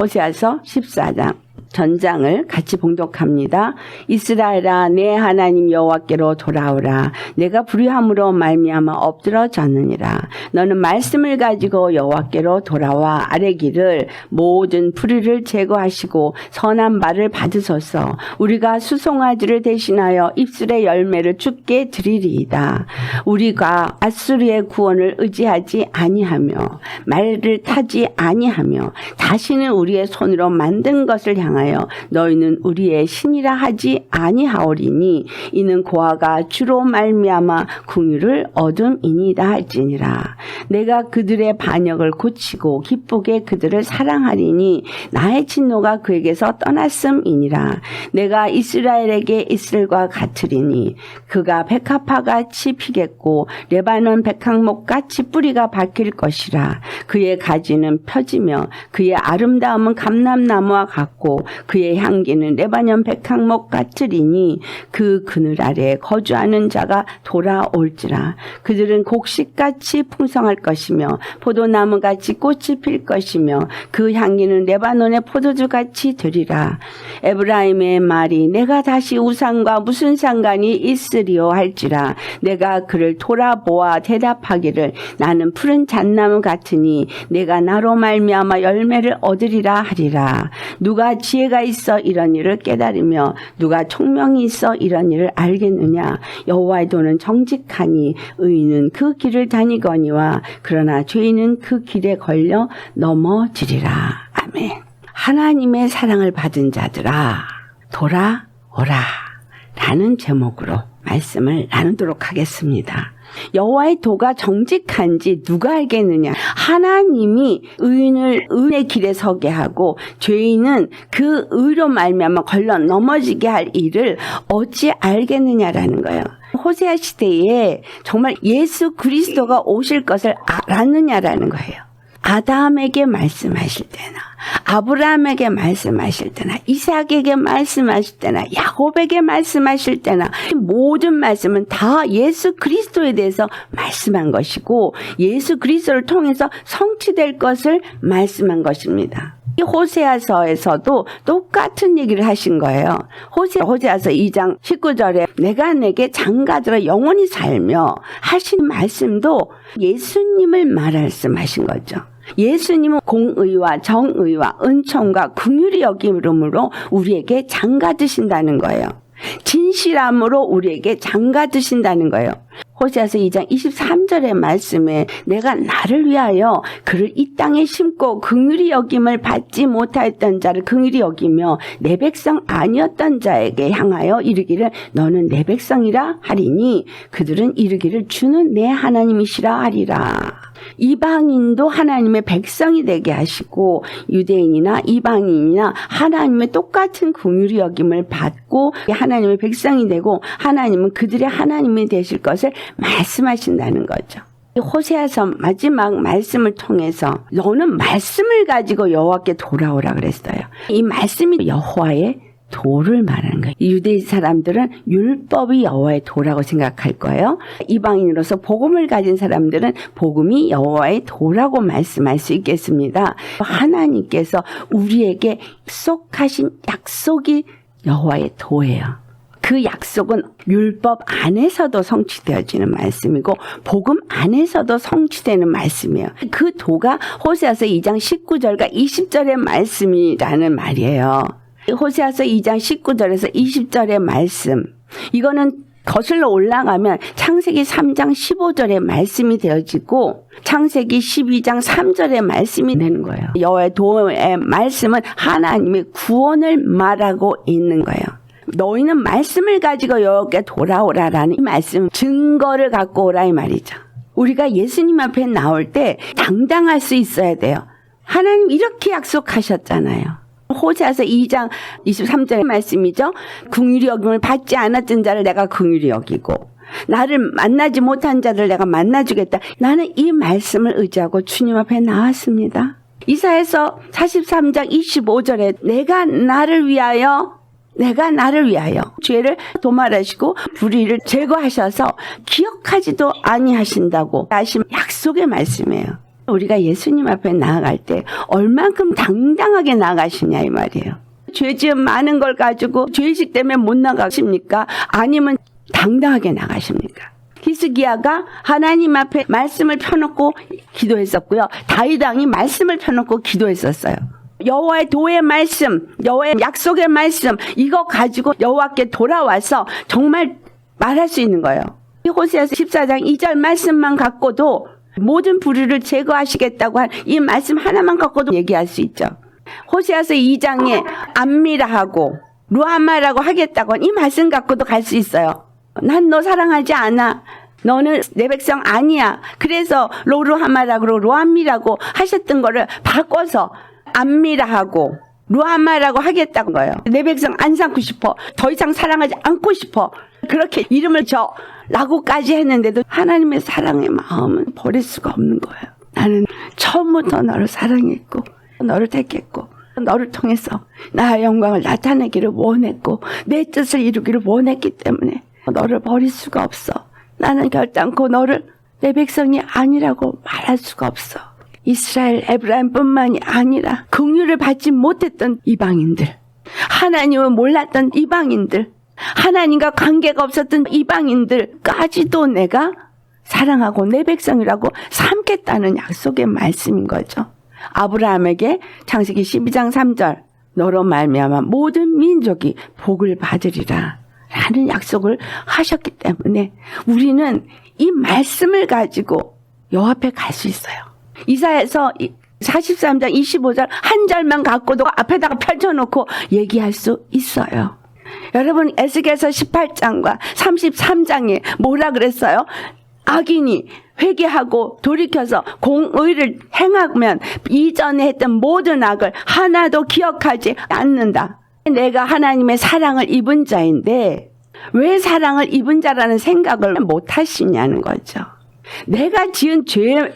호세아서 14장 전장을 같이 봉독합니다. 이스라엘아 내 하나님 여호와께로 돌아오라. 내가 불의함으로 말미암아 엎드러졌느니라. 너는 말씀을 가지고 여호와께로 돌아와 아뢰기를 모든 불의를 제거하시고 선한 말을 받으소서. 우리가 수송아지를 대신하여 입술의 열매를 주께 드리리이다. 우리가 아수르의 구원을 의지하지 아니하며 말을 타지 아니하며 다시는 우리의 손으로 만든 것을 향하여 너희는 우리의 신이라 하지 아니하오리니 이는 고아가 주로 말미암아 궁유를 얻음이니이다 할지니라. 내가 그들의 반역을 고치고 기쁘게 그들을 사랑하리니 나의 진노가 그에게서 떠났음이니라. 내가 이스라엘에게 이슬과 같으리니 그가 백합화같이 피겠고 레바논 백항목같이 뿌리가 박힐 것이라. 그의 가지는 펴지며 그의 아름다움은 감람나무와 같고 그의 향기는 레바논 백항목 같으리니 그 그늘 아래에 거주하는 자가 돌아올지라. 그들은 곡식같이 풍성할 것이며 포도나무같이 꽃이 필 것이며 그 향기는 레바논의 포도주같이 되리라. 에브라임의 말이 내가 다시 우상과 무슨 상관이 있으리요 할지라. 내가 그를 돌아보아 대답하기를 나는 푸른 잣나무 같으니 내가 나로 말미암아 열매를 얻으리라 하리라. 누가 지혜가 있어 이런 일을 깨달으며 누가 총명이 있어 이런 일을 알겠느냐. 여호와의 도는 정직하니 의인은 그 길을 다니거니와 그러나 죄인은 그 길에 걸려 넘어지리라. 아멘. 하나님의 사랑을 받은 자들아 돌아오라 라는 제목으로 말씀을 나누도록 하겠습니다. 여호와의 도가 정직한지 누가 알겠느냐. 하나님이 의인을 의의 길에 서게 하고 죄인은 그 의로 말미암아 걸러 넘어지게 할 일을 어찌 알겠느냐라는 거예요. 호세아 시대에 정말 예수 그리스도가 오실 것을 알았느냐라는 거예요. 아담에게 말씀하실 때나 아브라함에게 말씀하실 때나 이삭에게 말씀하실 때나 야곱에게 말씀하실 때나 모든 말씀은 다 예수 그리스도에 대해서 말씀한 것이고 예수 그리스도를 통해서 성취될 것을 말씀한 것입니다. 이 호세아서에서도 똑같은 얘기를 하신 거예요. 호세아서 2장 19절에 내가 내게 장가들어 영원히 살며 하신 말씀도 예수님을 말씀하신 거죠. 예수님은 공의와 정의와 은총과 긍휼이 여김으로 우리에게 장가드신다는 거예요. 진실함으로 우리에게 장가드신다는 거예요. 호세아서 2장 23절의 말씀에 내가 나를 위하여 그를 이 땅에 심고 긍휼히 여김을 받지 못하였던 자를 긍휼히 여기며 내 백성 아니었던 자에게 향하여 이르기를 너는 내 백성이라 하리니 그들은 이르기를 주는 내 하나님이시라 하리라. 이방인도 하나님의 백성이 되게 하시고 유대인이나 이방인이나 하나님의 똑같은 긍휼히 여김을 받고 하나님의 백성이 되고 하나님은 그들의 하나님이 되실 것을 말씀하신다는 거죠. 호세아서 마지막 말씀을 통해서 너는 말씀을 가지고 여호와께 돌아오라 그랬어요. 이 말씀이 여호와의 도를 말하는 거예요. 유대 사람들은 율법이 여호와의 도라고 생각할 거예요. 이방인으로서 복음을 가진 사람들은 복음이 여호와의 도라고 말씀할 수 있겠습니다. 하나님께서 우리에게 약속하신 약속이 여호와의 도예요. 그 약속은 율법 안에서도 성취되어지는 말씀이고 복음 안에서도 성취되는 말씀이에요. 그 도가 호세아서 2장 19절과 20절의 말씀이라는 말이에요. 호세아서 2장 19절에서 20절의 말씀, 이거는 거슬러 올라가면 창세기 3장 15절의 말씀이 되어지고 창세기 12장 3절의 말씀이 되는 거예요. 여호와의 도의 말씀은 하나님의 구원을 말하고 있는 거예요. 너희는 말씀을 가지고 여호와께 돌아오라라는 이 말씀, 증거를 갖고 오라 이 말이죠. 우리가 예수님 앞에 나올 때 당당할 수 있어야 돼요. 하나님 이렇게 약속하셨잖아요. 호세아서 2장 23절의 말씀이죠. 긍휼히 여김을 받지 않았던 자를 내가 긍휼히 여기고 나를 만나지 못한 자를 내가 만나주겠다. 나는 이 말씀을 의지하고 주님 앞에 나왔습니다. 이사야서 43장 25절에 내가 나를 위하여 죄를 도말하시고 불의를 제거하셔서 기억하지도 아니하신다고 하신 약속의 말씀이에요. 우리가 예수님 앞에 나아갈 때 얼만큼 당당하게 나아가시냐 이 말이에요. 죄지은 많은 걸 가지고 죄의식 때문에 못 나가십니까? 아니면 당당하게 나가십니까? 히스기야가 하나님 앞에 말씀을 펴놓고 기도했었고요. 다윗 왕이 말씀을 펴놓고 기도했었어요. 여호와의 도의 말씀, 여호와의 약속의 말씀, 이거 가지고 여호와께 돌아와서 정말 말할 수 있는 거예요. 호세아서 14장 2절 말씀만 갖고도 모든 불의를 제거하시겠다고 한 이 말씀 하나만 갖고도 얘기할 수 있죠. 호세아서 2장에 암미라하고 루하마라고 하겠다고 한 이 말씀 갖고도 갈 수 있어요. 난 너 사랑하지 않아. 너는 내 백성 아니야. 그래서 로루하마라고 루함미라고 하셨던 거를 바꿔서 암미라하고 루하마라고 하겠다는 거예요. 내 백성 안 삼고 싶어. 더 이상 사랑하지 않고 싶어. 그렇게 이름을 라고까지 했는데도 하나님의 사랑의 마음은 버릴 수가 없는 거예요. 나는 처음부터 너를 사랑했고 너를 택했고 너를 통해서 나의 영광을 나타내기를 원했고 내 뜻을 이루기를 원했기 때문에 너를 버릴 수가 없어. 나는 결단코 너를 내 백성이 아니라고 말할 수가 없어. 이스라엘 에브라임뿐만이 아니라 긍휼을 받지 못했던 이방인들, 하나님을 몰랐던 이방인들, 하나님과 관계가 없었던 이방인들까지도 내가 사랑하고 내 백성이라고 삼겠다는 약속의 말씀인 거죠. 아브라함에게 창세기 12장 3절 너로 말미암아 모든 민족이 복을 받으리라 라는 약속을 하셨기 때문에 우리는 이 말씀을 가지고 여호와 앞에 갈 수 있어요. 이사야서 43장 25절 한 절만 갖고도 앞에다가 펼쳐놓고 얘기할 수 있어요. 여러분 에스겔서 18장과 33장에 뭐라 그랬어요? 악인이 회개하고 돌이켜서 공의를 행하면 이전에 했던 모든 악을 하나도 기억하지 않는다. 내가 하나님의 사랑을 입은 자인데 왜 사랑을 입은 자라는 생각을 못 하시냐는 거죠. 내가 지은 죄를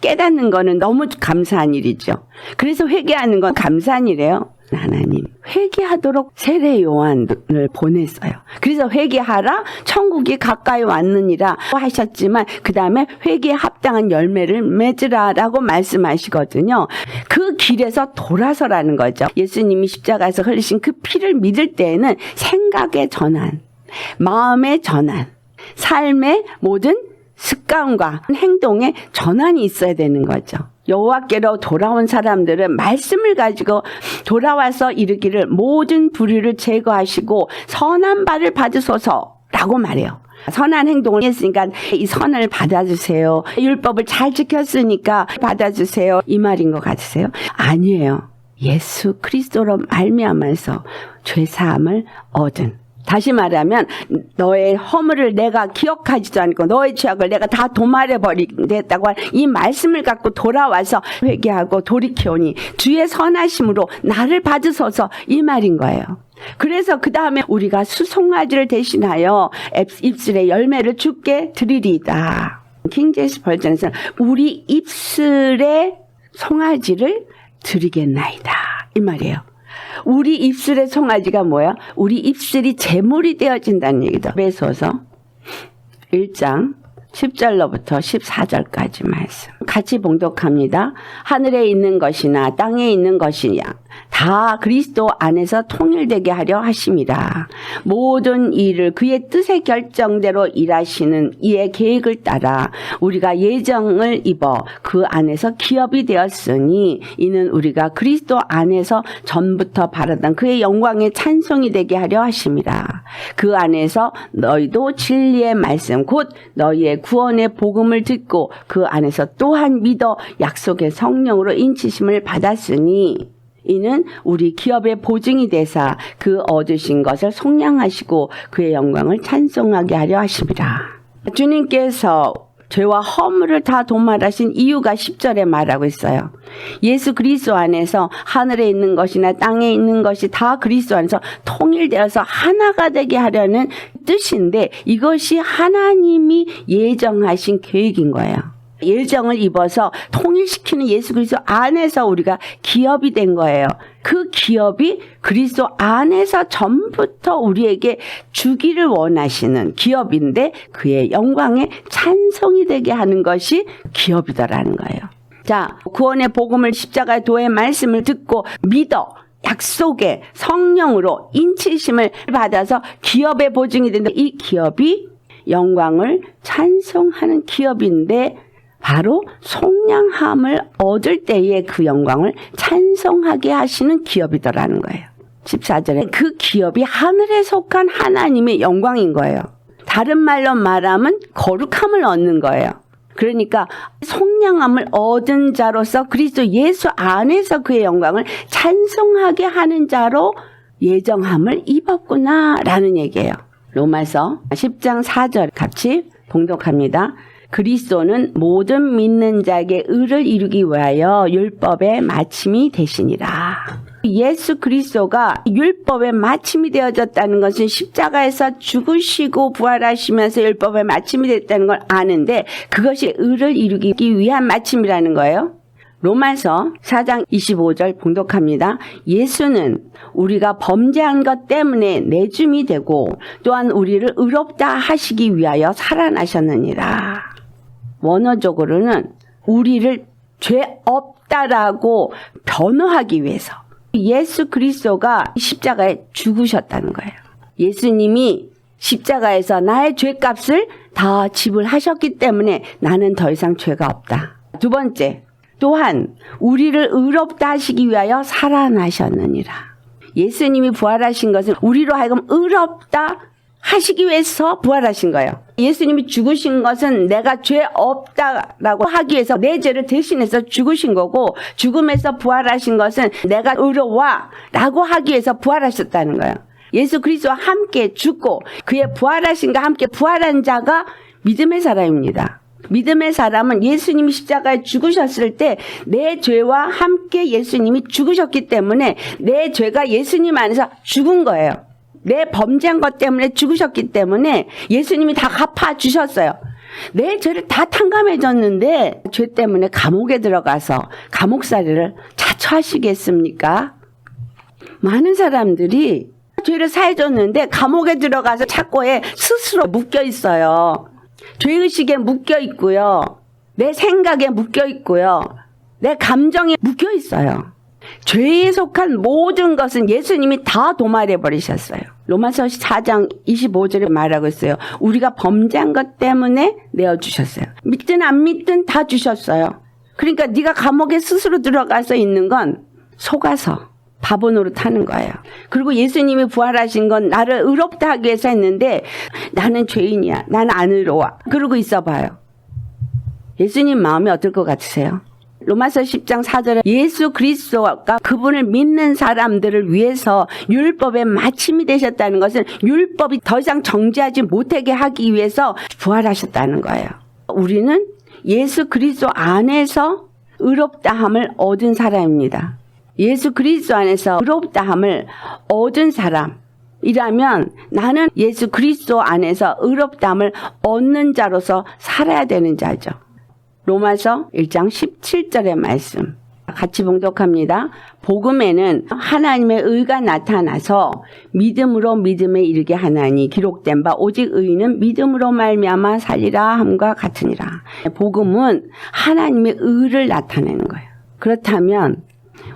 깨닫는 거는 너무 감사한 일이죠. 그래서 회개하는 건 감사한 일이에요. 하나님 회개하도록 세례 요한을 보냈어요. 그래서 회개하라 천국이 가까이 왔느니라 하셨지만 그 다음에 회개에 합당한 열매를 맺으라라고 말씀하시거든요. 그 길에서 돌아서라는 거죠. 예수님이 십자가에서 흘리신 그 피를 믿을 때에는 생각의 전환, 마음의 전환, 삶의 모든 습관과 행동에 전환이 있어야 되는 거죠. 여호와께로 돌아온 사람들은 말씀을 가지고 돌아와서 이르기를 모든 불의를 제거하시고 선한 바를 받으소서라고 말해요. 선한 행동을 했으니까 이 선을 받아주세요. 율법을 잘 지켰으니까 받아주세요. 이 말인 것 같으세요? 아니에요. 예수 그리스도로 말미암아서 죄사함을 얻은. 다시 말하면 너의 허물을 내가 기억하지도 않고 너의 죄악을 내가 다 도말해버리겠다고 한 이 말씀을 갖고 돌아와서 회개하고 돌이켜오니 주의 선하심으로 나를 받으소서 이 말인 거예요. 그래서 그 다음에 우리가 수송아지를 대신하여 입술의 열매를 주께 드리리다. 킹제임스 버전에서는 우리 입술의 송아지를 드리겠나이다 이 말이에요. 우리 입술의 송아지가 뭐야? 우리 입술이 제물이 되어진다는 얘기다. 에베소서 1장 10절로부터 14절까지 말씀. 같이 봉독합니다. 하늘에 있는 것이나 땅에 있는 것이냐 다 그리스도 안에서 통일되게 하려 하심이라. 모든 일을 그의 뜻의 결정대로 일하시는 이의 계획을 따라 우리가 예정을 입어 그 안에서 기업이 되었으니 이는 우리가 그리스도 안에서 전부터 바라던 그의 영광의 찬송이 되게 하려 하심이라. 그 안에서 너희도 진리의 말씀 곧 너희의 구원의 복음을 듣고 그 안에서 또한 믿어 약속의 성령으로 인치심을 받았으니 이는 우리 기업의 보증이 되사 그 얻으신 것을 속량하시고 그의 영광을 찬송하게 하려 하심이라. 주님께서 죄와 허물을 다 도말하신 이유가 10절에 말하고 있어요. 예수 그리스도 안에서 하늘에 있는 것이나 땅에 있는 것이 다 그리스도 안에서 통일되어서 하나가 되게 하려는 뜻인데 이것이 하나님이 예정하신 계획인 거예요. 예정을 입어서 통일시키는 예수 그리스도 안에서 우리가 기업이 된 거예요. 그 기업이 그리스도 안에서 전부터 우리에게 주기를 원하시는 기업인데 그의 영광에 찬송이 되게 하는 것이 기업이다라는 거예요. 자, 구원의 복음을 십자가의 도의 말씀을 듣고 믿어 약속의 성령으로 인치심을 받아서 기업의 보증이 된다. 이 기업이 영광을 찬송하는 기업인데 바로 속량함을 얻을 때에 그 영광을 찬송하게 하시는 기업이더라는 거예요. 14절에 그 기업이 하늘에 속한 하나님의 영광인 거예요. 다른 말로 말하면 거룩함을 얻는 거예요. 그러니까 속량함을 얻은 자로서 그리스도 예수 안에서 그의 영광을 찬송하게 하는 자로 예정함을 입었구나라는 얘기예요. 로마서 10장 4절 같이 봉독합니다. 그리스도는 모든 믿는 자에게 의를 이루기 위하여 율법의 마침이 되시니라. 예수 그리스도가 율법의 마침이 되어졌다는 것은 십자가에서 죽으시고 부활하시면서 율법의 마침이 됐다는 걸 아는데 그것이 의를 이루기 위한 마침이라는 거예요. 로마서 4장 25절 봉독합니다. 예수는 우리가 범죄한 것 때문에 내줌이 되고 또한 우리를 의롭다 하시기 위하여 살아나셨느니라. 원어적으로는 우리를 죄 없다라고 변호하기 위해서 예수 그리스도가 십자가에 죽으셨다는 거예요. 예수님이 십자가에서 나의 죄값을 다 지불하셨기 때문에 나는 더 이상 죄가 없다. 두 번째, 또한 우리를 의롭다 하시기 위하여 살아나셨느니라. 예수님이 부활하신 것은 우리로 하여금 의롭다 하시기 위해서 부활하신 거예요. 예수님이 죽으신 것은 내가 죄 없다라고 하기 위해서 내 죄를 대신해서 죽으신 거고 죽음에서 부활하신 것은 내가 의로워라고 하기 위해서 부활하셨다는 거예요. 예수 그리스도와 함께 죽고 그의 부활하신과 함께 부활한 자가 믿음의 사람입니다. 믿음의 사람은 예수님이 십자가에 죽으셨을 때 내 죄와 함께 예수님이 죽으셨기 때문에 내 죄가 예수님 안에서 죽은 거예요. 내 범죄한 것 때문에 죽으셨기 때문에 예수님이 다 갚아주셨어요. 내 죄를 다 탕감해줬는데 죄 때문에 감옥에 들어가서 감옥살이를 자처하시겠습니까? 많은 사람들이 죄를 사해줬는데 감옥에 들어가서 착고에 스스로 묶여 있어요. 죄의식에 묶여 있고요. 내 생각에 묶여 있고요. 내 감정에 묶여 있어요. 죄에 속한 모든 것은 예수님이 다 도말해 버리셨어요. 로마서 4장 25절에 말하고 있어요. 우리가 범죄한 것 때문에 내어주셨어요. 믿든 안 믿든 다 주셨어요. 그러니까 네가 감옥에 스스로 들어가서 있는 건 속아서 바보 노릇하는 거예요. 그리고 예수님이 부활하신 건 나를 의롭다 하기 위해서 했는데 나는 죄인이야. 나는 안 의로워. 그러고 있어 봐요. 예수님 마음이 어떨 것 같으세요? 로마서 10장 4절에 예수 그리스도가 그분을 믿는 사람들을 위해서 율법의 마침이 되셨다는 것은 율법이 더 이상 정죄하지 못하게 하기 위해서 부활하셨다는 거예요. 우리는 예수 그리스도 안에서 의롭다함을 얻은 사람입니다. 예수 그리스도 안에서 의롭다함을 얻은 사람이라면 나는 예수 그리스도 안에서 의롭다함을 얻는 자로서 살아야 되는 자죠. 로마서 1장 17절의 말씀 같이 봉독합니다. 복음에는 하나님의 의가 나타나서 믿음으로 믿음에 이르게 하나니 기록된 바 오직 의인은 믿음으로 말미암아 살리라 함과 같으니라. 복음은 하나님의 의를 나타내는 거예요. 그렇다면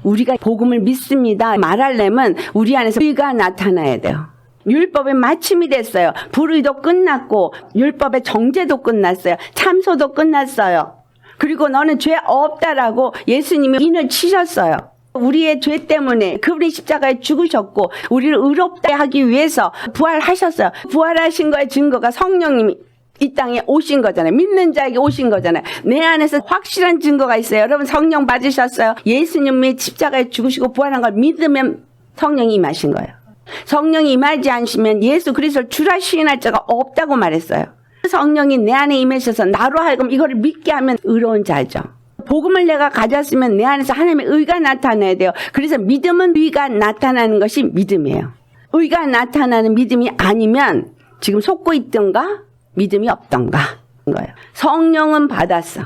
우리가 복음을 믿습니다 말하려면 우리 안에서 의가 나타나야 돼요. 율법의 마침이 됐어요. 불의도 끝났고 율법의 정죄도 끝났어요. 참소도 끝났어요. 그리고 너는 죄 없다라고 예수님이 인을 치셨어요. 우리의 죄 때문에 그분이 십자가에 죽으셨고 우리를 의롭다 하기 위해서 부활하셨어요. 부활하신 거의 증거가 성령님이 이 땅에 오신 거잖아요. 믿는 자에게 오신 거잖아요. 내 안에서 확실한 증거가 있어요. 여러분 성령 받으셨어요. 예수님이 십자가에 죽으시고 부활한 걸 믿으면 성령이 임하신 거예요. 성령이 임하지 않으시면 예수 그리스도를 주라 시인할 자가 없다고 말했어요. 성령이 내 안에 임하셔서 나로 하여금 이거를 믿게 하면 의로운 자죠. 복음을 내가 가졌으면 내 안에서 하나님의 의가 나타나야 돼요. 그래서 믿음은 의가 나타나는 것이 믿음이에요. 의가 나타나는 믿음이 아니면 지금 속고 있던가 믿음이 없던가 거예요. 성령은 받았어.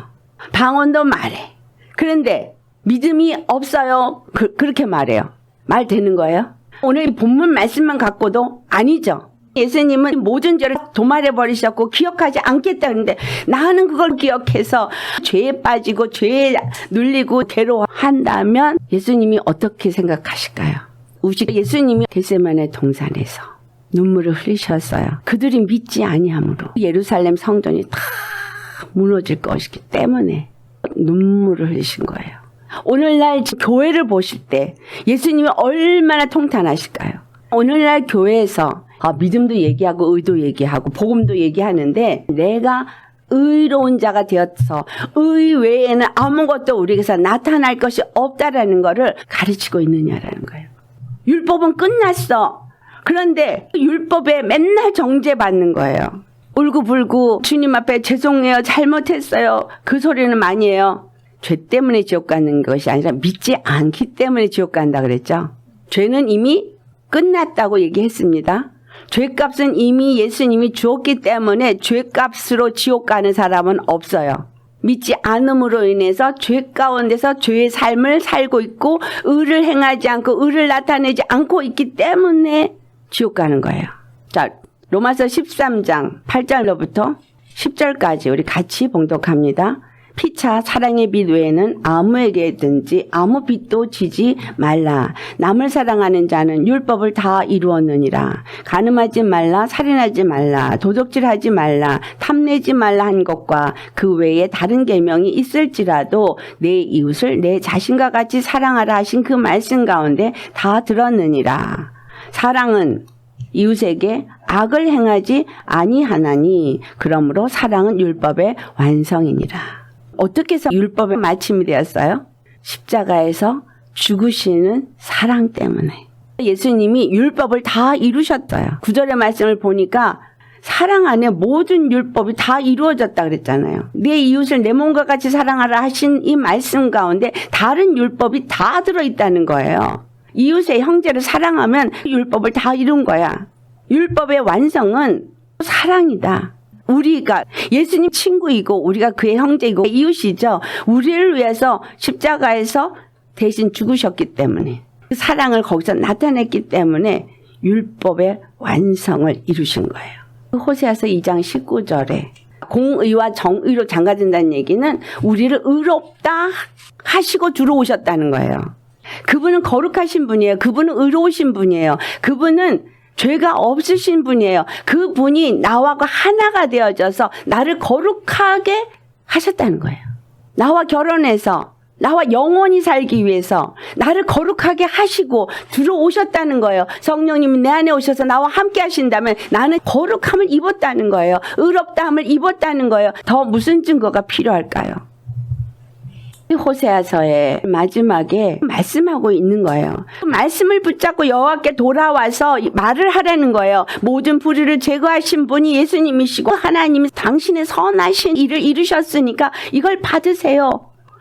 방언도 말해. 그런데 믿음이 없어요. 그렇게 말해요. 말 되는 거예요? 오늘 본문 말씀만 갖고도 아니죠. 예수님은 모든 죄를 도말해 버리셨고 기억하지 않겠다 그러는데 나는 그걸 기억해서 죄에 빠지고 죄에 눌리고 괴로워한다면 예수님이 어떻게 생각하실까요? 예수님이 겟세마네 동산에서 눈물을 흘리셨어요. 그들이 믿지 아니함으로 예루살렘 성전이 다 무너질 것이기 때문에 눈물을 흘리신 거예요. 오늘날 교회를 보실 때 예수님이 얼마나 통탄하실까요? 오늘날 교회에서 믿음도 얘기하고 의도 얘기하고 복음도 얘기하는데 내가 의로운 자가 되어서 의 외에는 아무것도 우리에게서 나타날 것이 없다라는 것을 가르치고 있느냐라는 거예요. 율법은 끝났어. 그런데 율법에 맨날 정죄받는 거예요. 울고불고 주님 앞에 죄송해요. 잘못했어요. 그 소리는 많이 해요. 죄 때문에 지옥 가는 것이 아니라 믿지 않기 때문에 지옥 간다 그랬죠. 죄는 이미 끝났다고 얘기했습니다. 죄값은 이미 예수님이 주었기 때문에 죄값으로 지옥 가는 사람은 없어요. 믿지 않음으로 인해서 죄 가운데서 죄의 삶을 살고 있고 의를 행하지 않고 의를 나타내지 않고 있기 때문에 지옥 가는 거예요. 자, 로마서 13장 8절로부터 10절까지 우리 같이 봉독합니다. 피차 사랑의 빛 외에는 아무에게든지 아무 빛도 지지 말라. 남을 사랑하는 자는 율법을 다 이루었느니라. 간음하지 말라, 살인하지 말라, 도적질하지 말라, 탐내지 말라 한 것과 그 외에 다른 계명이 있을지라도 내 이웃을 내 자신과 같이 사랑하라 하신 그 말씀 가운데 다 들었느니라. 사랑은 이웃에게 악을 행하지 아니하나니 그러므로 사랑은 율법의 완성이니라. 어떻게 해서 율법의 마침이 되었어요? 십자가에서 죽으시는 사랑 때문에. 예수님이 율법을 다 이루셨어요. 9절의 말씀을 보니까 사랑 안에 모든 율법이 다 이루어졌다 그랬잖아요. 내 이웃을 내 몸과 같이 사랑하라 하신 이 말씀 가운데 다른 율법이 다 들어있다는 거예요. 이웃의 형제를 사랑하면 율법을 다 이룬 거야. 율법의 완성은 사랑이다. 우리가 예수님 친구이고 우리가 그의 형제이고 이웃이죠. 우리를 위해서 십자가에서 대신 죽으셨기 때문에 그 사랑을 거기서 나타냈기 때문에 율법의 완성을 이루신 거예요. 호세아서 2장 19절에 공의와 정의로 장가든다는 얘기는 우리를 의롭다 하시고 들어오셨다는 거예요. 그분은 거룩하신 분이에요. 그분은 의로우신 분이에요. 그분은 죄가 없으신 분이에요. 그분이 나와 하나가 되어져서 나를 거룩하게 하셨다는 거예요. 나와 결혼해서 나와 영원히 살기 위해서 나를 거룩하게 하시고 들어오셨다는 거예요. 성령님이 내 안에 오셔서 나와 함께 하신다면 나는 거룩함을 입었다는 거예요. 의롭다함을 입었다는 거예요. 더 무슨 증거가 필요할까요? 호세아서의 마지막에 말씀하고 있는 거예요. 말씀을 붙잡고 여호와께 돌아와서 말을 하라는 거예요. 모든 불의를 제거하신 분이 예수님이시고 하나님이 당신의 선하신 일을 이루셨으니까 이걸 받으세요.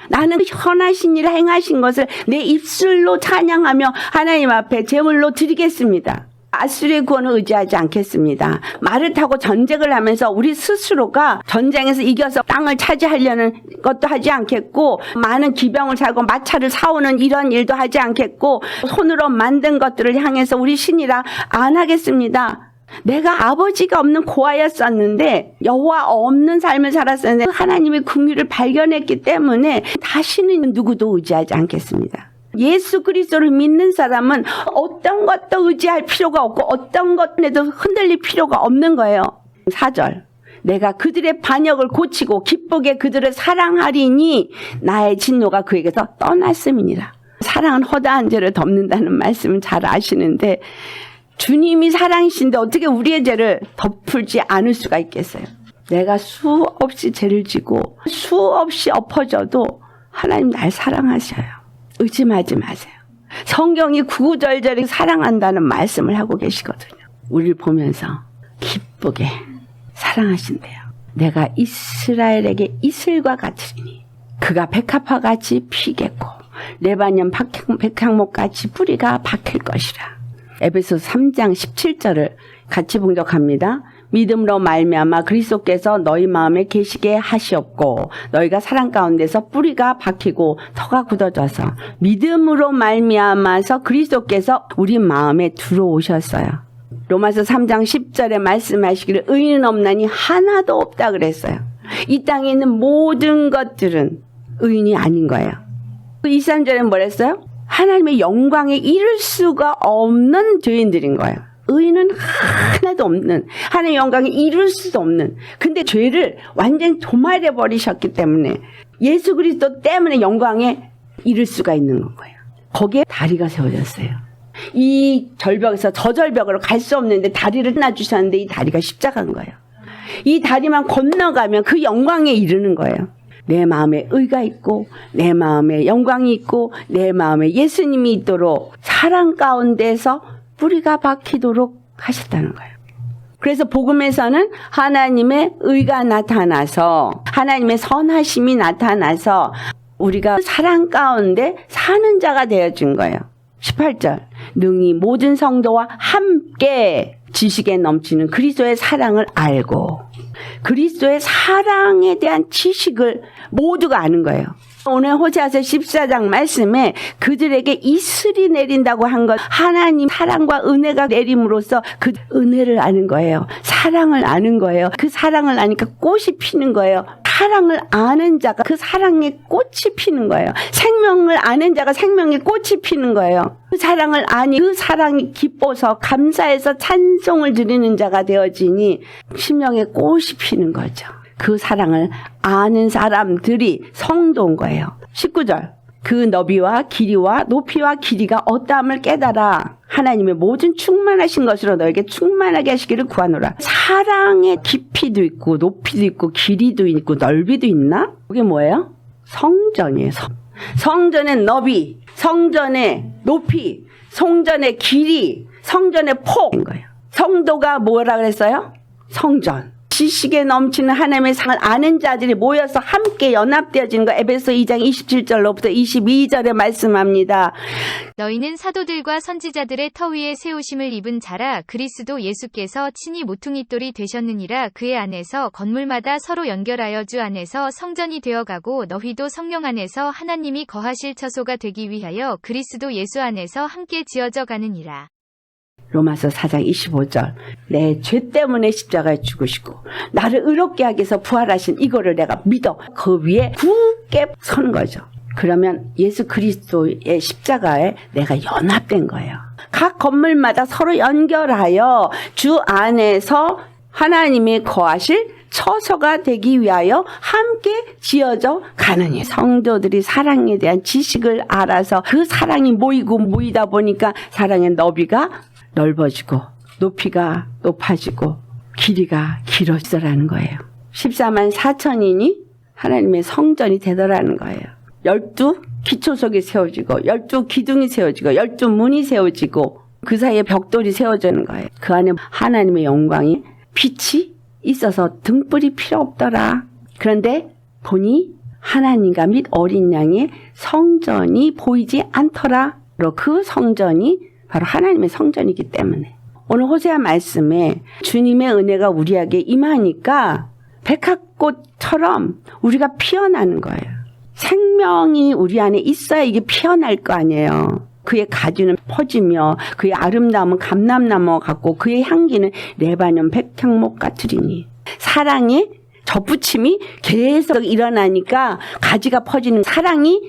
나는 선하신 일을 행하신 것을 내 입술로 찬양하며 하나님 앞에 제물로 드리겠습니다. 아수르의 구원을 의지하지 않겠습니다. 말을 타고 전쟁을 하면서 우리 스스로가 전쟁에서 이겨서 땅을 차지하려는 것도 하지 않겠고 많은 기병을 사고 마차를 사오는 이런 일도 하지 않겠고 손으로 만든 것들을 향해서 우리 신이라 안 하겠습니다. 내가 아버지가 없는 고아였었는데 여호와 없는 삶을 살았었는데 하나님의 긍휼을 발견했기 때문에 다시는 누구도 의지하지 않겠습니다. 예수 그리스도를 믿는 사람은 어떤 것도 의지할 필요가 없고 어떤 것에도 흔들릴 필요가 없는 거예요. 4절 내가 그들의 반역을 고치고 기쁘게 그들을 사랑하리니 나의 진노가 그에게서 떠났음이니라. 사랑은 허다한 죄를 덮는다는 말씀은 잘 아시는데 주님이 사랑이신데 어떻게 우리의 죄를 덮을지 않을 수가 있겠어요. 내가 수없이 죄를 지고 수없이 엎어져도 하나님 날 사랑하셔요. 의심하지 마세요. 성경이 구구절절히 사랑한다는 말씀을 하고 계시거든요. 우리를 보면서 기쁘게 사랑하신대요. 내가 이스라엘에게 이슬과 같으리니 그가 백합화 같이 피겠고 레바논 백향목 같이 뿌리가 박힐 것이라. 에베소 3장 17절을 같이 봉독합니다. 믿음으로 말미암아 그리스도께서 너희 마음에 계시게 하시옵고 너희가 사랑 가운데서 뿌리가 박히고 터가 굳어져서 믿음으로 말미암아서 그리스도께서 우리 마음에 들어오셨어요. 로마서 3장 10절에 말씀하시기를 의인은 없나니 하나도 없다 그랬어요. 이 땅에 있는 모든 것들은 의인이 아닌 거예요. 23절에 뭐랬어요? 하나님의 영광에 이를 수가 없는 죄인들인 거예요. 의인은 하나도 없는, 하나님의 영광에 이룰 수도 없는. 근데 죄를 완전히 도말해 버리셨기 때문에 예수 그리스도 때문에 영광에 이룰 수가 있는 거예요. 거기에 다리가 세워졌어요. 이 절벽에서 저 절벽으로 갈 수 없는데 다리를 놔주셨는데 이 다리가 십자가인 거예요. 이 다리만 건너가면 그 영광에 이르는 거예요. 내 마음에 의가 있고 내 마음에 영광이 있고 내 마음에 예수님이 있도록 사랑 가운데서 뿌리가 박히도록 하셨다는 거예요. 그래서 복음에서는 하나님의 의가 나타나서 하나님의 선하심이 나타나서 우리가 사랑 가운데 사는 자가 되어준 거예요. 18절 능히 모든 성도와 함께 지식에 넘치는 그리스도의 사랑을 알고 그리스도의 사랑에 대한 지식을 모두가 아는 거예요. 오늘 호세아서 14장 말씀에 그들에게 이슬이 내린다고 한 것, 하나님 사랑과 은혜가 내림으로써 그 은혜를 아는 거예요. 사랑을 아는 거예요. 그 사랑을 아니까 꽃이 피는 거예요. 사랑을 아는 자가 그 사랑의 꽃이 피는 거예요. 생명을 아는 자가 생명의 꽃이 피는 거예요. 그 사랑을 아니 그 사랑이 기뻐서 감사해서 찬송을 드리는 자가 되어지니 심령의 꽃이 피는 거죠. 그 사랑을 아는 사람들이 성도인 거예요. 19절 그 너비와 길이와 높이와 길이가 어떠함을 깨달아 하나님의 모든 충만하신 것으로 너에게 충만하게 하시기를 구하노라. 사랑의 깊이도 있고 높이도 있고 길이도 있고 넓이도 있나? 그게 뭐예요? 성전이에요. 성전의 너비, 성전의 높이, 성전의 길이, 성전의 폭인 거예요. 성도가 뭐라 그랬어요? 성전. 지식에 넘치는 하나님의 상을 아는 자들이 모여서 함께 연합되어지는 거 에베소 2장 27절로부터 22절에 말씀합니다. 너희는 사도들과 선지자들의 터 위에 세우심을 입은 자라 그리스도 예수께서 친히 모퉁이돌이 되셨느니라. 그의 안에서 건물마다 서로 연결하여 주 안에서 성전이 되어가고 너희도 성령 안에서 하나님이 거하실 처소가 되기 위하여 그리스도 예수 안에서 함께 지어져 가느니라. 로마서 4장 25절 내 죄 때문에 십자가에 죽으시고 나를 의롭게 하기 위해서 부활하신 이거를 내가 믿어 그 위에 굳게 선 거죠. 그러면 예수 그리스도의 십자가에 내가 연합된 거예요. 각 건물마다 서로 연결하여 주 안에서 하나님이 거하실 처소가 되기 위하여 함께 지어져 가느니 성도들이 사랑에 대한 지식을 알아서 그 사랑이 모이다 보니까 사랑의 너비가 넓어지고 높이가 높아지고 길이가 길어지더라는 거예요. 14만 4천인이 하나님의 성전이 되더라는 거예요. 12 기초석이 세워지고 12 기둥이 세워지고 12문이 세워지고 그 사이에 벽돌이 세워지는 거예요. 그 안에 하나님의 영광이 빛이 있어서 등불이 필요 없더라. 그런데 보니 하나님과 및 어린 양의 성전이 보이지 않더라. 그 성전이 바로 하나님의 성전이기 때문에 오늘 호세아 말씀에 주님의 은혜가 우리에게 임하니까 백합꽃처럼 우리가 피어나는 거예요. 생명이 우리 안에 있어야 이게 피어날 거 아니에요. 그의 가지는 퍼지며 그의 아름다움은 감람나무 같고 그의 향기는 레바논 백향목 같으리니 사랑의 접붙임이 계속 일어나니까 가지가 퍼지는 사랑이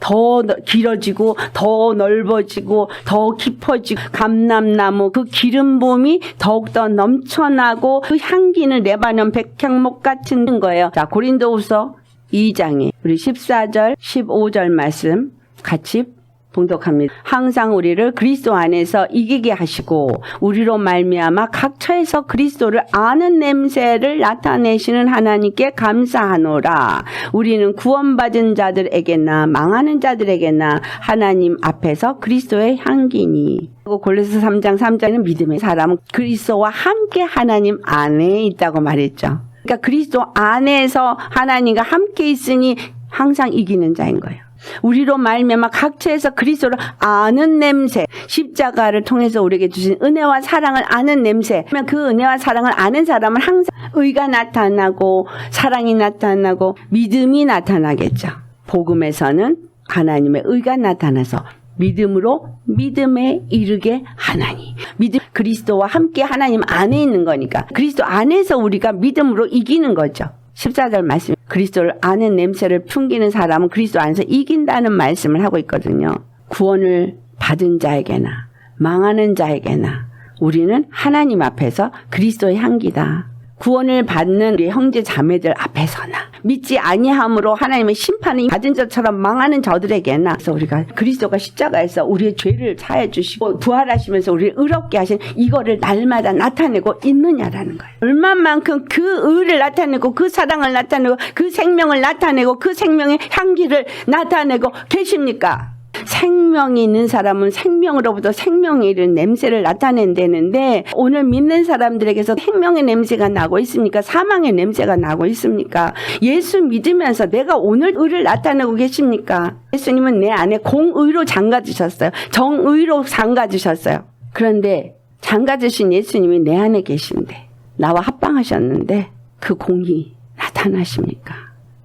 더 길어지고 더 넓어지고 더 깊어지고 감람나무 그 기름 부음이 더욱더 넘쳐나고 그 향기는 레바논 백향목 같은 거예요. 자, 고린도후서 2장에 우리 14절 15절 말씀 같이 봉독합니다. 항상 우리를 그리스도 안에서 이기게 하시고 우리로 말미암아 각 처에서 그리스도를 아는 냄새를 나타내시는 하나님께 감사하노라. 우리는 구원받은 자들에게나 망하는 자들에게나 하나님 앞에서 그리스도의 향기니. 골로새 3장 3절에는 믿음의 사람은 그리스도와 함께 하나님 안에 있다고 말했죠. 그러니까 그리스도 안에서 하나님과 함께 있으니 항상 이기는 자인 거예요. 우리로 말미암아 각처에서 그리스도를 아는 냄새, 십자가를 통해서 우리에게 주신 은혜와 사랑을 아는 냄새. 그 은혜와 사랑을 아는 사람은 항상 의가 나타나고 사랑이 나타나고 믿음이 나타나겠죠. 복음에서는 하나님의 의가 나타나서 믿음으로 믿음에 이르게 하나니. 믿음, 그리스도와 함께 하나님 안에 있는 거니까. 그리스도 안에서 우리가 믿음으로 이기는 거죠. 14절 말씀, 그리스도를 아는 냄새를 풍기는 사람은 그리스도 안에서 이긴다는 말씀을 하고 있거든요. 구원을 받은 자에게나 망하는 자에게나 우리는 하나님 앞에서 그리스도의 향기다. 구원을 받는 우리 형제 자매들 앞에서나 믿지 아니함으로 하나님의 심판을 받은 자처럼 망하는 저들에게나, 그래서 우리가 그리스도가 십자가에서 우리의 죄를 사해 주시고 부활하시면서 우리를 의롭게 하신 이거를 날마다 나타내고 있느냐라는 거예요. 얼마만큼 그 의를 나타내고 그 사랑을 나타내고 그 생명을 나타내고 그 생명의 향기를 나타내고 계십니까? 생명이 있는 사람은 생명으로부터 생명이 이른 냄새를 나타낸다는데, 오늘 믿는 사람들에게서 생명의 냄새가 나고 있습니까? 사망의 냄새가 나고 있습니까? 예수 믿으면서 내가 오늘 의를 나타내고 계십니까? 예수님은 내 안에 공의로 장가주셨어요. 정의로 장가주셨어요. 그런데 장가주신 예수님이 내 안에 계신데, 나와 합방하셨는데 그 공의 나타나십니까?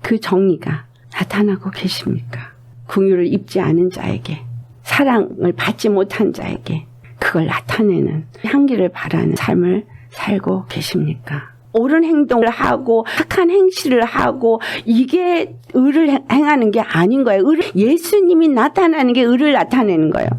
그 정의가 나타나고 계십니까? 긍휼을 입지 않은 자에게, 사랑을 받지 못한 자에게 그걸 나타내는 향기를 바라는 삶을 살고 계십니까? 옳은 행동을 하고 착한 행실을 하고 이게 의를 행하는 게 아닌 거예요. 예수님이 나타나는 게 의를 나타내는 거예요.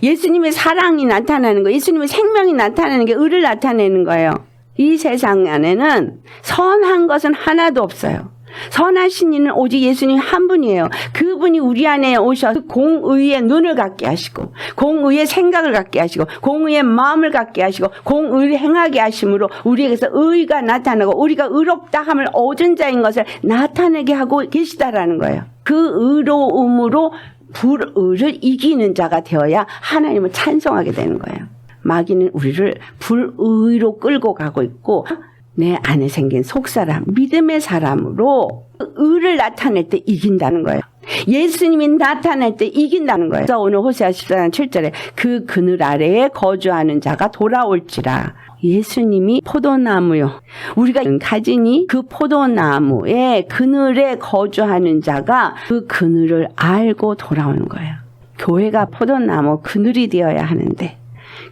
예수님의 사랑이 나타나는 거예요. 예수님의 생명이 나타나는 게 의를 나타내는 거예요. 이 세상 안에는 선한 것은 하나도 없어요. 선하신 이는 오직 예수님 한 분이에요. 그분이 우리 안에 오셔서 공의의 눈을 갖게 하시고 공의의 생각을 갖게 하시고 공의의 마음을 갖게 하시고 공의를 행하게 하심으로 우리에게서 의가 나타나고 우리가 의롭다 함을 얻은 자인 것을 나타내게 하고 계시다라는 거예요. 그 의로움으로 불의를 이기는 자가 되어야 하나님을 찬송하게 되는 거예요. 마귀는 우리를 불의로 끌고 가고 있고, 내 안에 생긴 속사람, 믿음의 사람으로 의를 나타낼 때 이긴다는 거예요. 예수님이 나타날 때 이긴다는 거예요. 그래서 오늘 호세아 14장 7절에 그 그늘 아래에 거주하는 자가 돌아올지라. 예수님이 포도나무요. 우리가 가지니 그 포도나무의 그늘에 거주하는 자가 그 그늘을 알고 돌아오는 거예요. 교회가 포도나무 그늘이 되어야 하는데,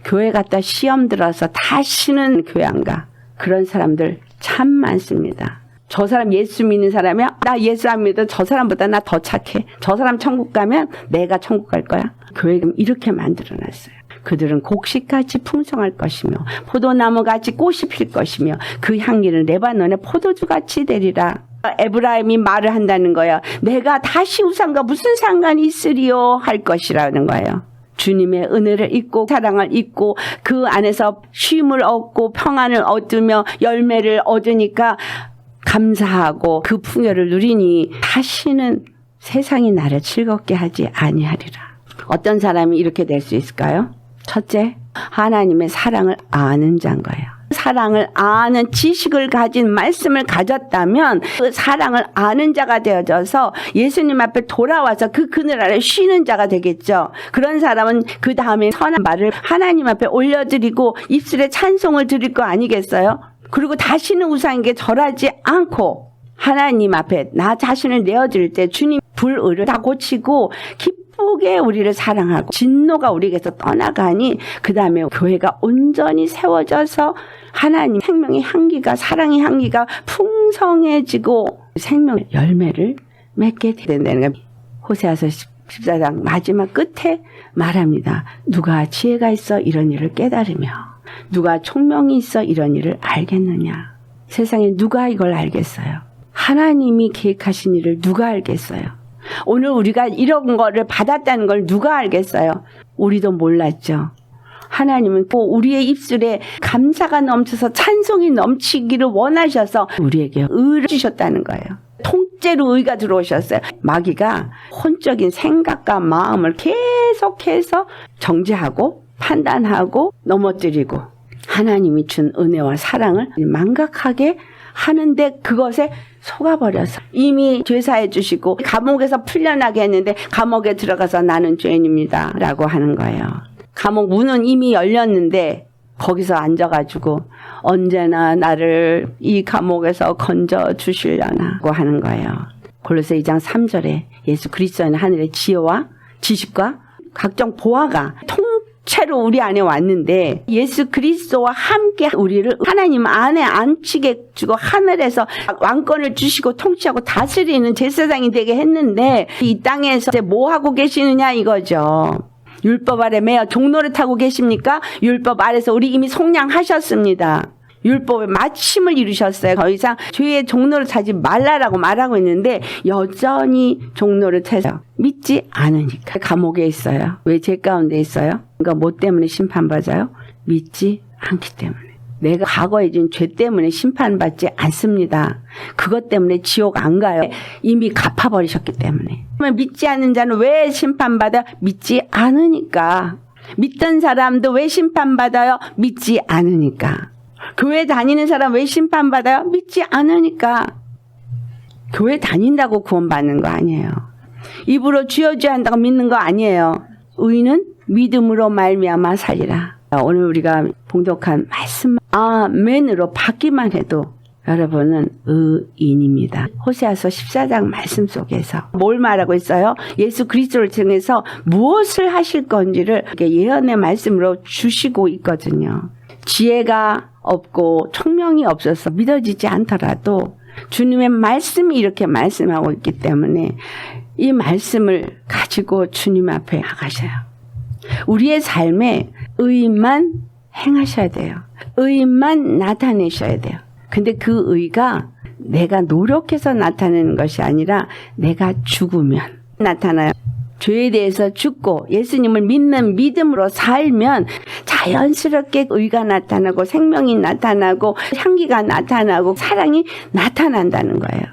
교회 갔다 시험 들어서 다시는 교회 안 가. 그런 사람들 참 많습니다. 저 사람 예수 믿는 사람이야? 나 예수 안 믿어. 저 사람보다 나 더 착해. 저 사람 천국 가면 내가 천국 갈 거야. 교회가 이렇게 만들어놨어요. 그들은 곡식같이 풍성할 것이며 포도나무같이 꽃이 필 것이며 그 향기를 레바논의 포도주같이 되리라. 에브라임이 말을 한다는 거예요. 내가 다시 우상과 무슨 상관이 있으리요 할 것이라는 거예요. 주님의 은혜를 잊고 사랑을 잊고 그 안에서 쉼을 얻고 평안을 얻으며 열매를 얻으니까 감사하고 그 풍요를 누리니 다시는 세상이 나를 즐겁게 하지 아니하리라. 어떤 사람이 이렇게 될 수 있을까요? 첫째, 하나님의 사랑을 아는 자인 거예요. 사랑을 아는 지식을 가진 말씀을 가졌다면 그 사랑을 아는 자가 되어져서 예수님 앞에 돌아와서 그 그늘 아래 쉬는 자가 되겠죠. 그런 사람은 그 다음에 선한 말을 하나님 앞에 올려드리고 입술에 찬송을 드릴 거 아니겠어요? 그리고 다시는 우상에게 절하지 않고 하나님 앞에 나 자신을 내어드릴 때 주님 불의를 다 고치고 기쁘게 우리를 사랑하고 진노가 우리에게서 떠나가니 그 다음에 교회가 온전히 세워져서 하나님 생명의 향기가, 사랑의 향기가 풍성해지고 생명의 열매를 맺게 된다는 거예요. 호세아서 14장 마지막 끝에 말합니다. 누가 지혜가 있어 이런 일을 깨달으며 누가 총명이 있어 이런 일을 알겠느냐. 세상에 누가 이걸 알겠어요? 하나님이 계획하신 일을 누가 알겠어요? 오늘 우리가 이런 거를 받았다는 걸 누가 알겠어요? 우리도 몰랐죠. 하나님은 우리의 입술에 감사가 넘쳐서 찬송이 넘치기를 원하셔서 우리에게 의를 주셨다는 거예요. 통째로 의가 들어오셨어요. 마귀가 혼적인 생각과 마음을 계속해서 정죄하고 판단하고 넘어뜨리고 하나님이 준 은혜와 사랑을 망각하게 하는데 그것에 속아버려서 이미 죄사해 주시고 감옥에서 풀려나게 했는데 감옥에 들어가서 나는 죄인입니다 라고 하는 거예요. 감옥 문은 이미 열렸는데 거기서 앉아가지고 언제나 나를 이 감옥에서 건져 주시려나고 하는 거예요. 골로새 2장 3절에 예수 그리스도는 하늘의 지혜와 지식과 각종 보화가 통째로 우리 안에 왔는데 예수 그리스도와 함께 우리를 하나님 안에 앉히게 주고 하늘에서 왕권을 주시고 통치하고 다스리는 제사장이 되게 했는데 이 땅에서 이제 뭐 하고 계시느냐 이거죠. 율법 아래 매여 종로를 타고 계십니까? 율법 아래서 우리 이미 속량하셨습니다. 율법의 마침을 이루셨어요. 더 이상 죄의 종로를 타지 말라라고 말하고 있는데 여전히 종로를 타서 믿지 않으니까 감옥에 있어요. 왜 죄 가운데 있어요? 그러니까 뭐 때문에 심판받아요? 믿지 않기 때문에. 내가 과거에 진 죄 때문에 심판받지 않습니다. 그것 때문에 지옥 안 가요. 이미 갚아버리셨기 때문에. 그러면 믿지 않는 자는 왜 심판받아? 믿지 않으니까. 믿던 사람도 왜 심판받아요? 믿지 않으니까. 교회 다니는 사람 왜 심판받아요? 믿지 않으니까. 교회 다닌다고 구원받는 거 아니에요. 입으로 주여 주여 한다고 믿는 거 아니에요. 의인은 믿음으로 말미암아 살리라. 오늘 우리가 봉독한 말씀 아멘으로 받기만 해도 여러분은 의인입니다. 호세아서 14장 말씀 속에서 뭘 말하고 있어요? 예수 그리스도를 통해서 무엇을 하실 건지를 예언의 말씀으로 주시고 있거든요. 지혜가 없고 총명이 없어서 믿어지지 않더라도 주님의 말씀이 이렇게 말씀하고 있기 때문에 이 말씀을 가지고 주님 앞에 나가셔요. 우리의 삶에 의인만 행하셔야 돼요. 의인만 나타내셔야 돼요. 근데 그 의가 내가 노력해서 나타내는 것이 아니라 내가 죽으면 나타나요. 죄에 대해서 죽고 예수님을 믿는 믿음으로 살면 자연스럽게 의가 나타나고 생명이 나타나고 향기가 나타나고 사랑이 나타난다는 거예요.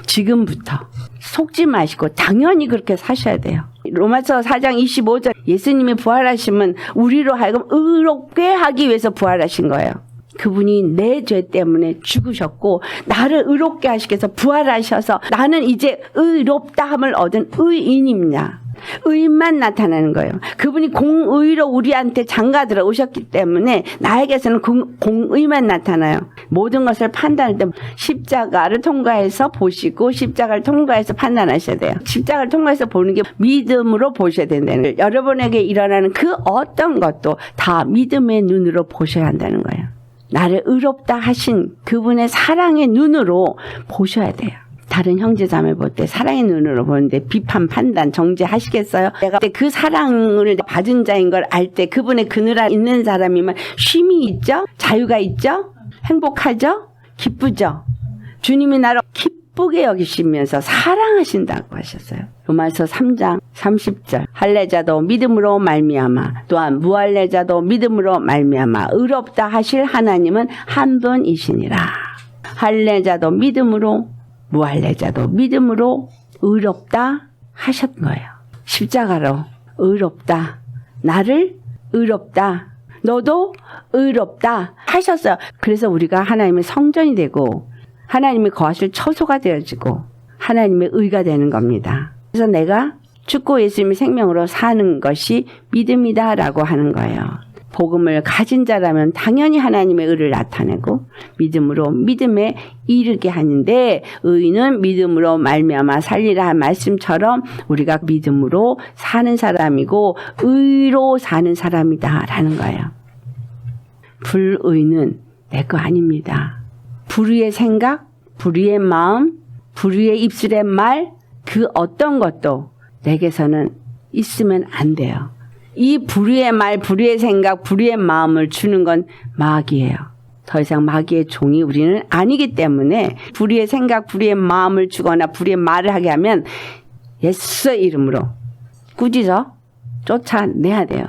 지금부터 속지 마시고 당연히 그렇게 사셔야 돼요. 로마서 4장 25절 예수님이 부활하심은 우리로 하여금 의롭게 하기 위해서 부활하신 거예요. 그분이 내 죄 때문에 죽으셨고 나를 의롭게 하시기 위해서 부활하셔서 나는 이제 의롭다함을 얻은 의인입니다. 의인만 나타나는 거예요. 그분이 공의로 우리한테 장가 들어오셨기 때문에 나에게서는 공의만 나타나요. 모든 것을 판단할 때 십자가를 통과해서 보시고 십자가를 통과해서 판단하셔야 돼요. 십자가를 통과해서 보는 게 믿음으로 보셔야 된다는 거예요. 여러분에게 일어나는 그 어떤 것도 다 믿음의 눈으로 보셔야 한다는 거예요. 나를 의롭다 하신 그분의 사랑의 눈으로 보셔야 돼요. 다른 형제자매 볼 때 사랑의 눈으로 보는데 비판, 판단, 정죄하시겠어요? 내가 그 사랑을 받은 자인 걸 알 때 그분의 그늘 아래 있는 사람이면 쉼이 있죠? 자유가 있죠? 행복하죠? 기쁘죠? 주님이 나를 기쁘게 여기시면서 사랑하신다고 하셨어요. 로마서 3장 30절 할례자도 믿음으로 말미암아 또한 무할례자도 믿음으로 말미암아 의롭다 하실 하나님은 한 분이시니라. 할례자도 믿음으로 무할례자도 믿음으로 의롭다 하셨 거예요. 십자가로 의롭다. 나를 의롭다. 너도 의롭다 하셨어요. 그래서 우리가 하나님의 성전이 되고 하나님이 거하실 처소가 되어지고 하나님의 의가 되는 겁니다. 그래서 내가 죽고 예수님의 생명으로 사는 것이 믿음이다라고 하는 거예요. 복음을 가진 자라면 당연히 하나님의 의를 나타내고 믿음으로 믿음에 이르게 하는데 의인은 믿음으로 말미암아 살리라 한 말씀처럼 우리가 믿음으로 사는 사람이고 의로 사는 사람이다라는 거예요. 불의는 내 거 아닙니다. 불의의 생각, 불의의 마음, 불의의 입술의 말, 그 어떤 것도 내게서는 있으면 안 돼요. 이 불의의 말, 불의의 생각, 불의의 마음을 주는 건 마귀예요. 더 이상 마귀의 종이 우리는 아니기 때문에 불의의 생각, 불의의 마음을 주거나 불의의 말을 하게 하면 예수의 이름으로 꾸짖어 쫓아내야 돼요.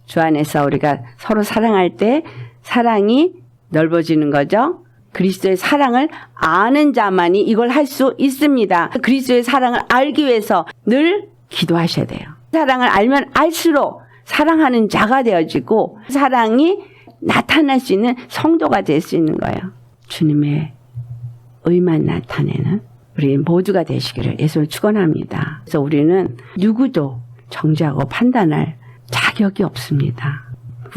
주 안에서 우리가 서로 사랑할 때 사랑이 넓어지는 거죠. 그리스도의 사랑을 아는 자만이 이걸 할 수 있습니다. 그리스도의 사랑을 알기 위해서 늘 기도하셔야 돼요. 사랑을 알면 알수록 사랑하는 자가 되어지고 사랑이 나타날 수 있는 성도가 될 수 있는 거예요. 주님의 의만 나타내는 우리 모두가 되시기를 예수를 축원합니다. 그래서 우리는 누구도 정죄하고 판단할 자격이 없습니다.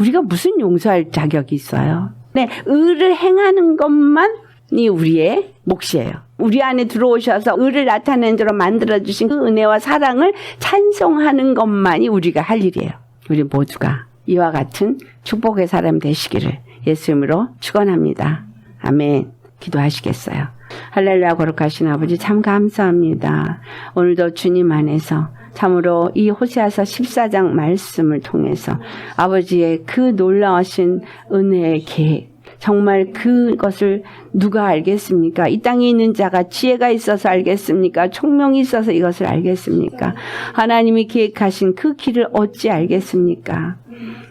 우리가 무슨 용서할 자격이 있어요? 네, 의를 행하는 것만이 우리의 몫이에요. 우리 안에 들어오셔서 의를 나타내는 대로 만들어주신 그 은혜와 사랑을 찬송하는 것만이 우리가 할 일이에요. 우리 모두가 이와 같은 축복의 사람 되시기를 예수 이름으로 축원합니다. 아멘. 기도하시겠어요? 할렐루야. 거룩하신 아버지 참 감사합니다. 오늘도 주님 안에서 참으로 이 호세아서 14장 말씀을 통해서 아버지의 그 놀라우신 은혜의 계획, 정말 그것을 누가 알겠습니까? 이 땅에 있는 자가 지혜가 있어서 알겠습니까? 총명이 있어서 이것을 알겠습니까? 하나님이 계획하신 그 길을 어찌 알겠습니까?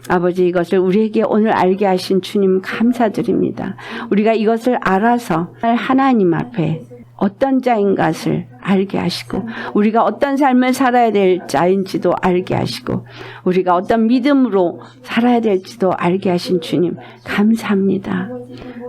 아버지, 이것을 우리에게 오늘 알게 하신 주님 감사드립니다. 우리가 이것을 알아서 하나님 앞에 어떤 자인 것을 알게 하시고, 우리가 어떤 삶을 살아야 될 자인지도 알게 하시고, 우리가 어떤 믿음으로 살아야 될지도 알게 하신 주님 감사합니다.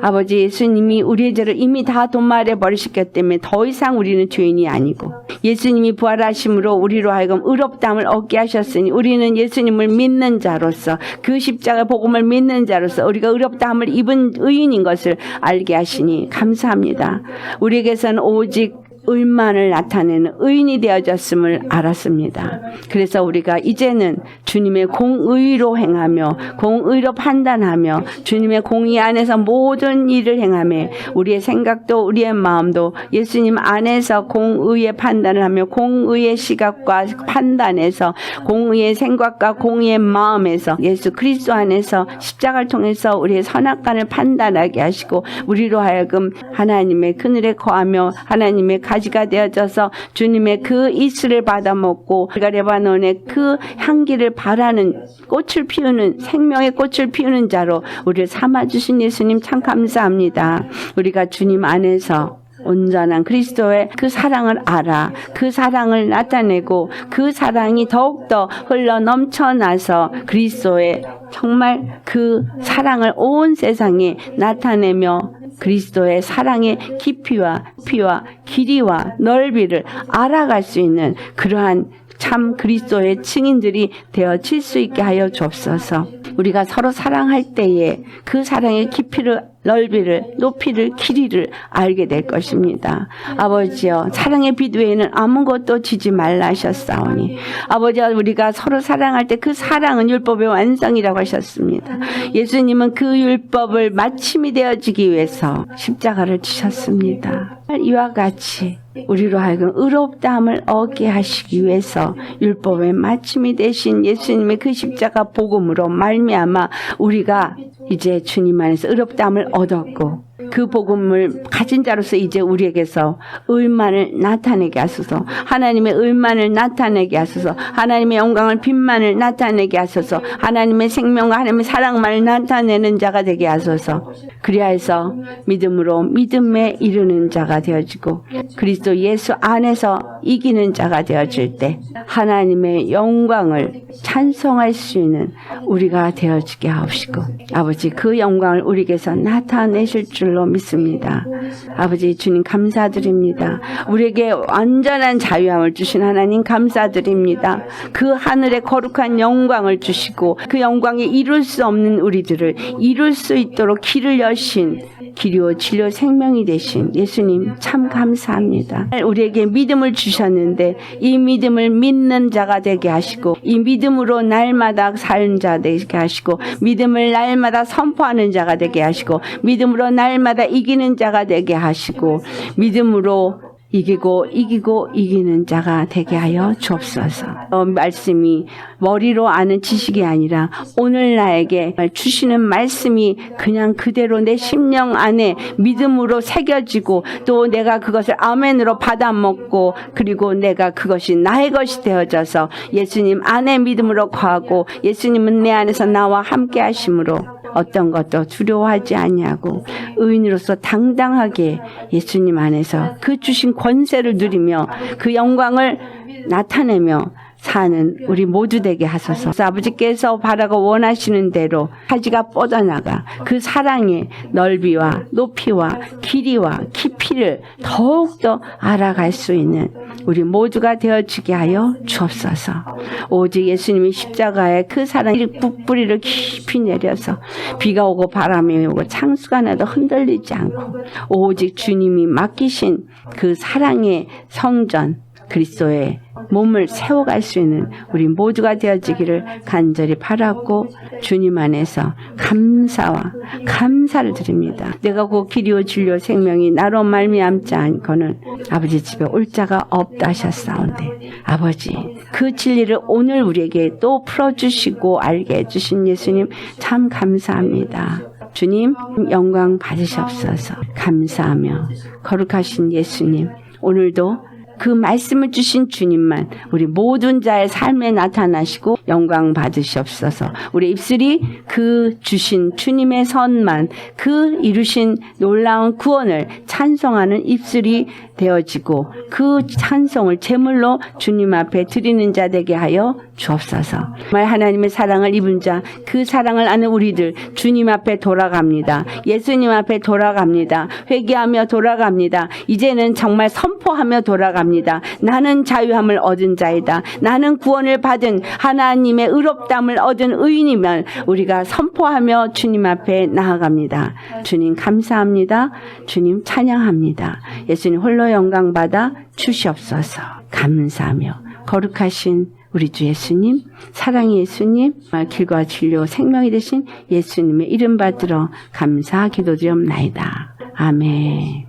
아버지, 예수님이 우리의 죄를 이미 다 돈말해 버리셨기 때문에 더 이상 우리는 죄인이 아니고, 예수님이 부활하심으로 우리로 하여금 의롭다함을 얻게 하셨으니 우리는 예수님을 믿는 자로서, 그 십자가 복음을 믿는 자로서 우리가 의롭다함을 입은 의인인 것을 알게 하시니 감사합니다. 우리에게서는 오직 의만을 나타내는 의인이 되어졌음을 알았습니다. 그래서 우리가 이제는 주님의 공의로 행하며 공의로 판단하며 주님의 공의 안에서 모든 일을 행하며 우리의 생각도 우리의 마음도 예수님 안에서 공의의 판단을 하며 공의의 시각과 판단에서 공의의 생각과 공의의 마음에서 예수 그리스도 안에서 십자가를 통해서 우리의 선악간을 판단하게 하시고 우리로 하여금 하나님의 그늘에 거하며 하나님의 가지가 되어져서 주님의 그 이슬을 받아먹고 우리가 레바논의 그 향기를 바라는 꽃을 피우는 생명의 꽃을 피우는 자로 우리를 삼아주신 예수님 참 감사합니다. 우리가 주님 안에서 온전한 그리스도의 그 사랑을 알아 그 사랑을 나타내고 그 사랑이 더욱더 흘러 넘쳐나서 그리스도의 정말 그 사랑을 온 세상에 나타내며 그리스도의 사랑의 깊이와 길이와 넓이를 알아갈 수 있는 그러한 참 그리스도의 증인들이 되어질 수 있게 하여 주옵소서. 우리가 서로 사랑할 때에 그 사랑의 깊이를 넓이를 높이를 길이를 알게 될 것입니다. 아버지여, 사랑의 빛 외에는 아무것도 지지 말라 하셨사오니 아버지여, 우리가 서로 사랑할 때 그 사랑은 율법의 완성이라고 하셨습니다. 예수님은 그 율법을 마침이 되어지기 위해서 십자가를 지셨습니다. 이와 같이 우리로 하여금 의롭다함을 얻게 하시기 위해서 율법의 마침이 되신 예수님의 그 십자가 복음으로 말미암아 우리가 이제 주님 안에서 의롭다함을 얻었고 그 복음을 가진 자로서 이제 우리에게서 의만을 나타내게 하소서. 하나님의 의만을 나타내게 하소서. 하나님의 영광을 빛만을 나타내게 하소서. 하나님의 생명과 하나님의 사랑만을 나타내는 자가 되게 하소서. 그리하여서 믿음으로 믿음에 이르는 자가 되어지고 그리스도 예수 안에서 이기는 자가 되어질 때 하나님의 영광을 찬송할 수 있는 우리가 되어지게 하옵시고 아버지, 그 영광을 우리에게서 나타내실 줄로 믿습니다. 아버지 주님 감사드립니다. 우리에게 완전한 자유함을 주신 하나님 감사드립니다. 그 하늘의 거룩한 영광을 주시고 그 영광에 이룰 수 없는 우리들을 이룰 수 있도록 길을 여신 길이요 진리요 생명이 되신 예수님 참 감사합니다. 우리에게 믿음을 주셨는데 이 믿음을 믿는 자가 되게 하시고 이 믿음으로 날마다 사는 자 되게 하시고 믿음을 날마다 선포하는 자가 되게 하시고 믿음으로 날마다 이기는 자가 되게 하시고 믿음으로 이기고 이기는 자가 되게 하여 주옵소서. 말씀이 머리로 아는 지식이 아니라 오늘 나에게 주시는 말씀이 그냥 그대로 내 심령 안에 믿음으로 새겨지고 또 내가 그것을 아멘으로 받아먹고 그리고 내가 그것이 나의 것이 되어져서 예수님 안에 믿음으로 거하고 예수님은 내 안에서 나와 함께 하심으로 어떤 것도 두려워하지 아니하고 의인으로서 당당하게 예수님 안에서 그 주신 권세를 누리며 그 영광을 나타내며 사는 우리 모두 되게 하소서. 아버지께서 바라고 원하시는 대로 가지가 뻗어나가 그 사랑의 넓이와 높이와 길이와 깊이를 더욱더 알아갈 수 있는 우리 모두가 되어지게 하여 주옵소서. 오직 예수님이 십자가에 그 사랑의 뿌리를 깊이 내려서 비가 오고 바람이 오고 창수가 나도 흔들리지 않고 오직 주님이 맡기신 그 사랑의 성전 그리스도의 몸을 세워갈 수 있는 우리 모두가 되어지기를 간절히 바라고 주님 안에서 감사와 감사를 드립니다. 내가 곧 길이요 진리요 생명이 나로 말미암지 않고는 아버지 집에 올 자가 없다 하셨사온데 아버지 그 진리를 오늘 우리에게 또 풀어주시고 알게 해주신 예수님 참 감사합니다. 주님 영광 받으시옵소서. 감사하며 거룩하신 예수님 오늘도 그 말씀을 주신 주님만 우리 모든 자의 삶에 나타나시고 영광 받으시옵소서. 우리 입술이 그 주신 주님의 선만 그 이루신 놀라운 구원을 찬송하는 입술이 되어지고 그 찬송을 제물로 주님 앞에 드리는 자 되게 하여 주옵소서. 정말 하나님의 사랑을 입은 자 그 사랑을 아는 우리들 주님 앞에 돌아갑니다. 예수님 앞에 돌아갑니다. 회개하며 돌아갑니다. 이제는 정말 선포하며 돌아갑니다. 나는 자유함을 얻은 자이다. 나는 구원을 받은 하나님의 의롭담을 얻은 의인임을 우리가 선포하며 주님 앞에 나아갑니다. 주님 감사합니다. 주님 찬양합니다. 예수님 홀로 영광 받아 주시옵소서. 감사하며 거룩하신 우리 주 예수님, 사랑의 예수님, 길과 진료 생명이 되신 예수님의 이름 받들어 감사 기도드리옵나이다. 아멘.